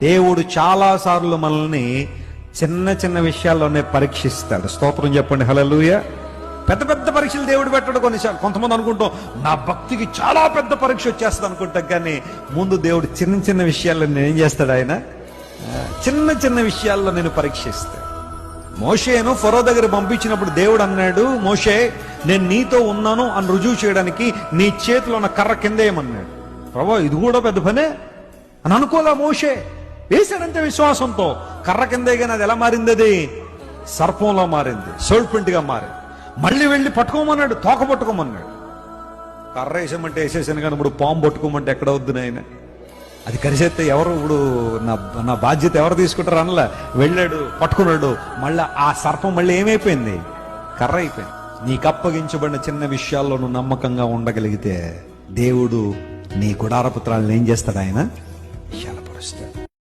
దేవుడు చాలా సార్లు మనల్ని చిన్న చిన్న విషయాల్లోనే పరీక్షిస్తాడు. స్తోత్రం చెప్పండి, హల్లెలూయా. పెద్ద పెద్ద పరీక్షలు దేవుడు పెట్టడు. కొన్నిసార్లు కొంతమంది అనుకుంటాం నా భక్తికి చాలా పెద్ద పరీక్ష వచ్చేస్తుంది అనుకుంటాం, కానీ ముందు దేవుడు చిన్న చిన్న విషయాల్లో నేను ఏం చేస్తాడు, ఆయన చిన్న చిన్న విషయాల్లో నేను పరీక్షిస్తాడు. మోషేను ఫరో దగ్గర పంపించినప్పుడు దేవుడు అన్నాడు, మోషే నేను నీతో ఉన్నాను అని రుజువు చేయడానికి నీ చేతిలో ఉన్న కర్ర కిందేయమన్నాడు. ప్రభా ఇది కూడా పెద్ద పనే అని అనుకోలే మోషే. వేశాడంటే విశ్వాసంతో కర్ర కిందే, కానీ అది ఎలా మారింది, అది సర్పంలో మారింది, సర్పెంట్ గా మారింది. మళ్ళీ వెళ్ళి పట్టుకోమన్నాడు, తోక పట్టుకోమన్నాడు. కర్ర వేసామంటే వేసేసాను, కానీ ఇప్పుడు పాము పట్టుకోమంటే ఎక్కడ వద్దు నాయన, అది కరిసేస్తే ఎవరు ఇప్పుడు నా బాధ్యత ఎవరు తీసుకుంటారు అనలా. వెళ్ళాడు, పట్టుకున్నాడు, మళ్ళీ ఆ సర్పం మళ్ళీ ఏమైపోయింది, కర్ర అయిపోయింది. నీకు అప్పగించబడిన చిన్న విషయాల్లో నువ్వు నమ్మకంగా ఉండగలిగితే దేవుడు నీ గుడారపుత్రాలను ఏం చేస్తాడు, ఆయన